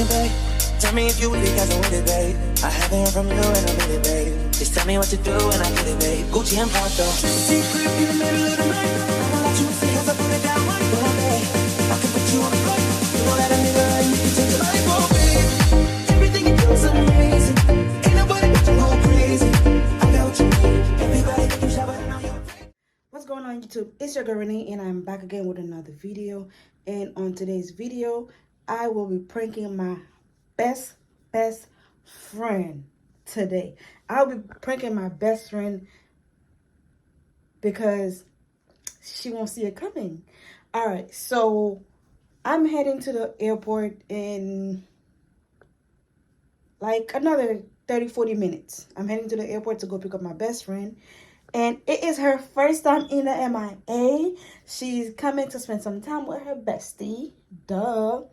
can pay. Tell me if you with it, cause I'm with it, babe. I haven't heard from you and I'm with it, babe. Just tell me what to do and I get it, babe. Gucci and Prada. Secret in the middle of the night. I'ma let you see if I put it down right. But babe, I can put you on the flight. You know that a nigga and you can take your life, oh babe. Everything you do is amazing. Ain't nobody but you go crazy. I got what you need. Everybody that you shopping on your face. What's going on YouTube? It's your girl Renee and I'm back again with another video. And on today's video, I will be pranking my best friend today. I'll be pranking my best friend because she won't see it coming. All right, so I'm heading to the airport in like another 30-40 minutes. I'm heading to the airport to go pick up my best friend. And it is her first time in the MIA. She's coming to spend some time with her bestie. Duh.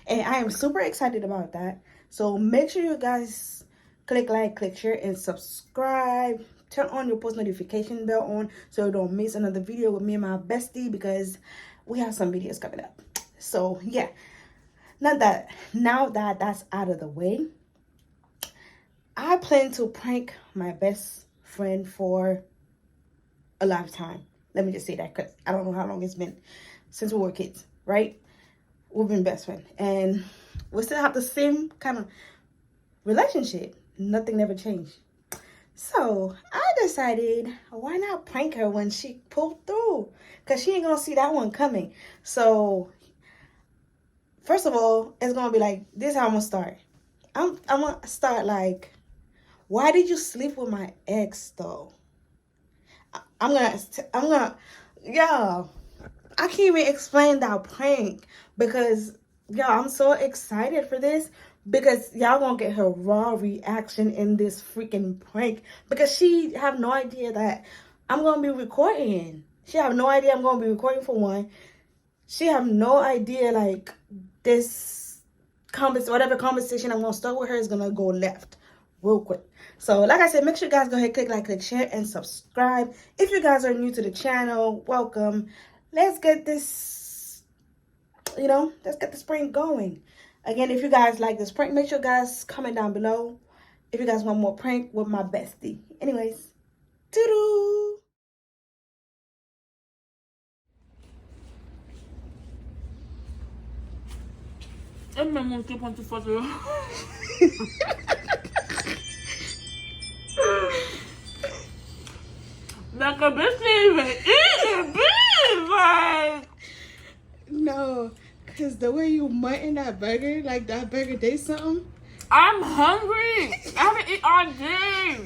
And I am super excited about that. So make sure you guys click like, click share, and subscribe. Turn on your post notification bell on so you don't miss another video with me and my bestie, because we have some videos coming up. So yeah. Now that that's out of the way, I plan to prank my best friend for a lifetime. Let me just say that, because I don't know how long it's been since we were kids, right? We've been best friends and we still have the same kind of relationship. Nothing never changed. So I decided, why not prank her when she pulled through? Because she ain't gonna see that one coming. So first of all, it's gonna be like, this is how I'm gonna start. I'm gonna start like, why did you sleep with my ex though? I'm gonna, y'all, I can't even explain that prank because, y'all, I'm so excited for this because y'all gonna get her raw reaction in this freaking prank because she have no idea that I'm gonna be recording. She have no idea I'm gonna be recording for one. She have no idea like this whatever conversation I'm gonna start with her is gonna go left real quick. So like I said, make sure you guys go ahead, click like, click share, and subscribe. If you guys are new to the channel, welcome. Let's get this, let's get this prank going. Again, if you guys like this prank, make sure you guys comment down below if you guys want more prank with my bestie. Anyways, doo-doo. Like a bitch didn't even eat it, bitch. Like, No, because the way you mutton that burger, like that burger did something. I'm hungry. I haven't eaten all day.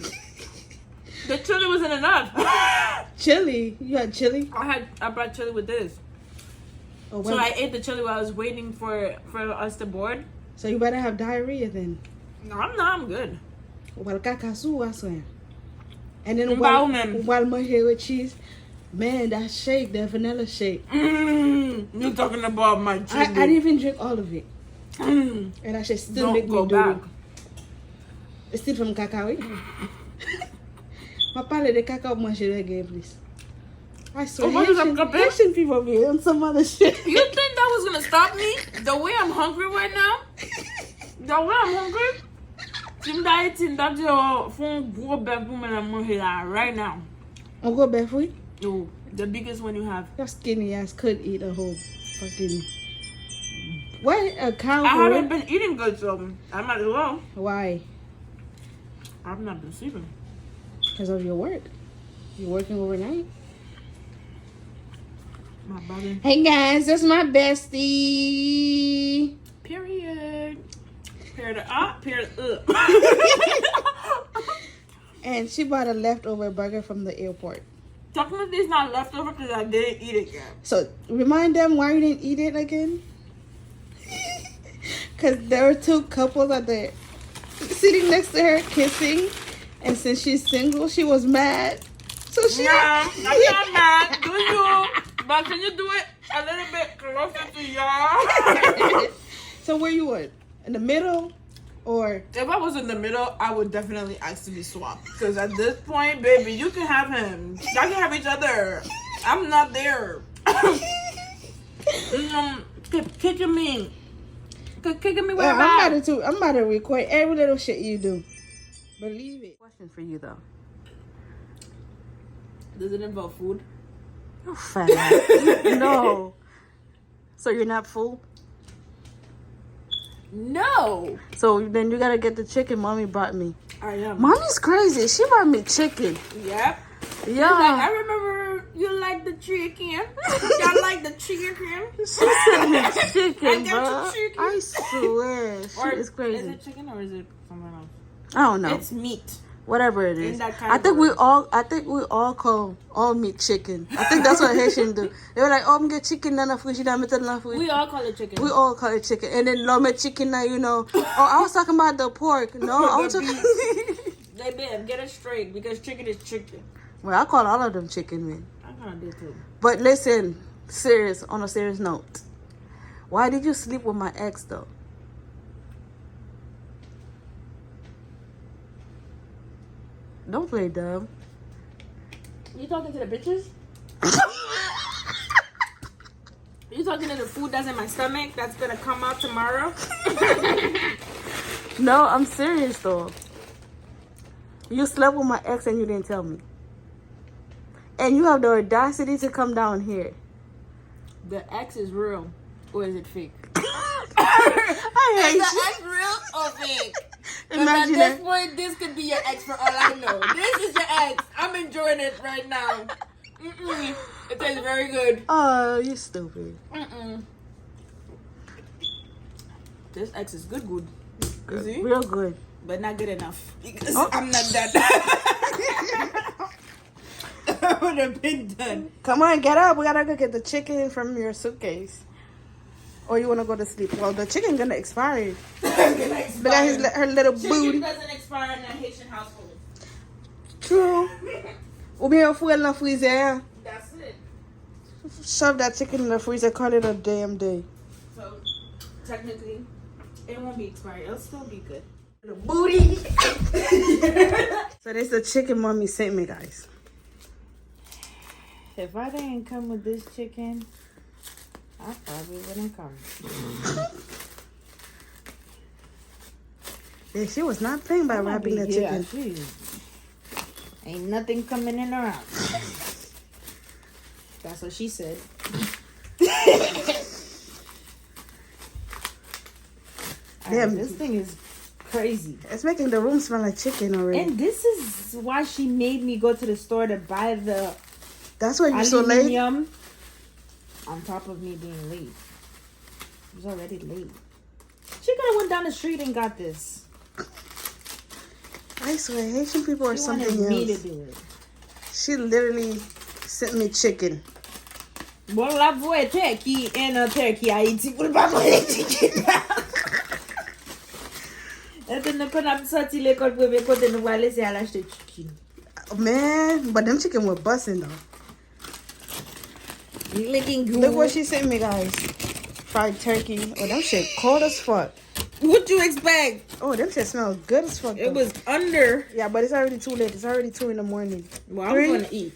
The chili wasn't enough. Chili? You had chili? I brought chili with this. Oh, so I ate the chili while I was waiting for us to board. So you better have diarrhea then. No, I'm not. I'm good. Well, kakasu, I swear. And then while my hair with cheese, man, that shake, that vanilla shake. You're talking about my chili. I didn't even drink all of it. And that shit still make me do back. it. It's still from cacao. My parle de cacao manger again, please. I swear, Haitian people be on some other shit. You think that was gonna stop me? The way I'm hungry right now? The way I'm hungry? Right now. I'll go back for you. Oh, the biggest one you have. Your skinny ass could eat a whole fucking. What a cow? I haven't been eating good, so I might as well. Why? I've not been sleeping. Because of your work. You're working overnight. My body. Hey guys, that's my bestie. Period. Period up, period up. And she bought a leftover burger from the airport. Technically, it's not leftover because I didn't eat it yet. So remind them why you didn't eat it again. Because there were two couples out there sitting next to her kissing, and since she's single, she was mad. So she. Yeah, I'm not mad. Do you? But can you do it a little bit closer to y'all? So where you would? In the middle? Or if I was in the middle, I would definitely ask to be swapped. Because at this point, baby, you can have him. Y'all can have each other. I'm not there. Kicking me. Kicking me with Well, a bat. I'm about to record every little shit you do. Believe it. Question for you though. Does it involve food? You fat ass. No. So you're not full? No. So then you gotta get the chicken mommy brought me. I am. Mommy's crazy. She brought me chicken. Yep. Yeah. Like, I remember you like the chicken. Y'all like the chicken. She sent me chicken, I got bro. you chicken. I swear. She is crazy. Is it chicken or is it something else? I don't know. It's meat. Whatever it is. I think we all call all meat chicken. I think that's what Haitians do. They were like, oh, I'm get chicken na fruit, na fruit. We all call it chicken. We all call it chicken. And then lome chicken na, you know. Oh, I was talking about the pork. No, I was talking Hey, babe, get it straight because chicken is chicken. Well, I call all of them chicken, man. I kind of do too. But listen, on a serious note. Why did you sleep with my ex though? Don't play dumb. You talking to the bitches? You talking to the food that's in my stomach that's gonna come out tomorrow? No, I'm serious though. You slept with my ex and you didn't tell me. And you have the audacity to come down here. The X is real or is it fake? I hate Is you. the X real or fake? Imagine at this that. point, this could be your ex for all I know. This is your ex. I'm enjoying it right now. It tastes very good. Oh, you stupid. This ex is good. You see? Real good. But not good enough. Because I'm not that. I would have been done. Come on, get up. We gotta go get the chicken from your suitcase. Or you wanna go to sleep? Well, the chicken gonna expire. Look at her little Chicken booty. doesn't expire in a Haitian household. True. Ou bien fout elle dans le freezer. That's it. Shove that chicken in the freezer. Call it a damn day. So, technically, it won't be expired. It'll still be good. The booty. So this is the chicken mommy sent me, guys. If I didn't come with this chicken, I probably wouldn't come. Yeah, she was not playing by wrapping the chicken. Ain't nothing coming in or out. That's what she said. Damn. This thing is crazy. It's making the room smell like chicken already. And this is why she made me go to the store to buy the That's why you're so late. aluminium. On top of me being late. I was already late. She could have went down the street and got this. I swear, Haitian people are She something wanted me to else. do it. She literally sent me chicken. Bon, la voie turkey and a turkey Haiti pour pas manger chicken. Et puis nous quand on sorti l'école pour me côté nous va laisser à l'acheter chicken. Man, but them chicken were busting though. You looking good. Look what she sent me, guys. Fried turkey. Oh, them shit cold as fuck. What you expect? Oh, them shit smell good as fuck. It though. was under. Yeah, but it's already too late. It's already 2 in the morning. Well, I'm 3? going to eat.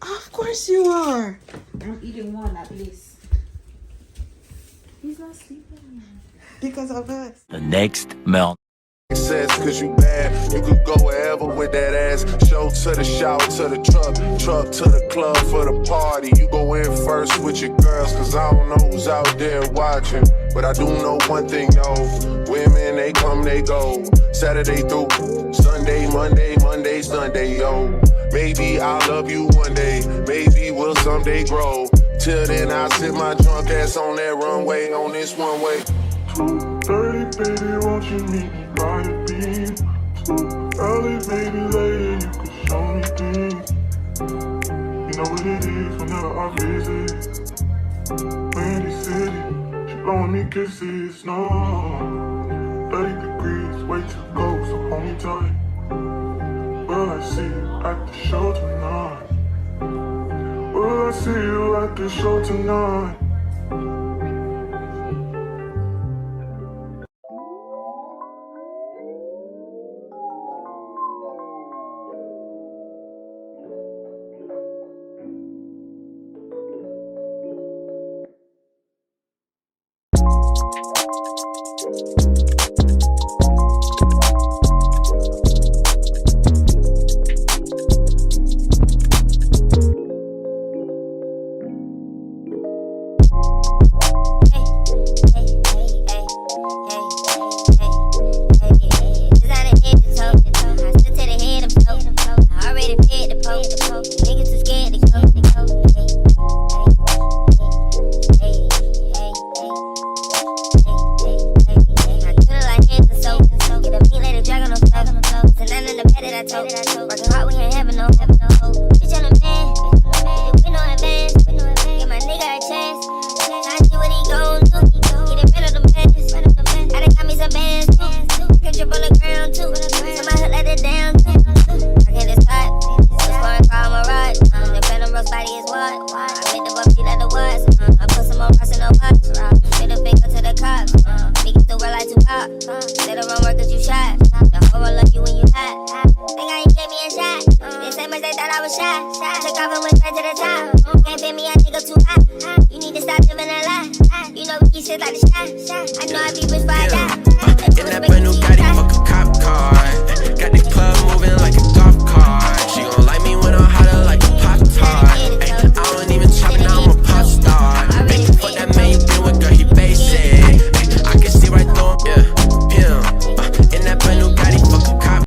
Of course you are. I'm eating one at least. He's not sleeping. Because of us. The next melt. Says cause you bad, you could go wherever with that ass. Show to the shower, to the truck to the club for the party. You go in first with your girls, cause I don't know who's out there watching. But I do know one thing, yo. Women, they come, they go. Saturday through Sunday, Monday, Sunday, yo. Maybe I'll love you one day, maybe we'll someday grow. Till then, I'll sit my drunk ass on that runway, on this one way. 2:30, baby, won't you meet me by the beam? Too early, baby, later, you can show me things. You know what it is whenever I visit. Windy City, she blowing me kisses, no. 30 degrees, way too cold, so hold me tight. Will I see you at the show tonight? Will I see you at the show tonight? Took off and went straight to the top. Can't pay me, I think I'm too hot. You need to stop living a lie. You know we keep shit like the shot. I know I be rich by that. In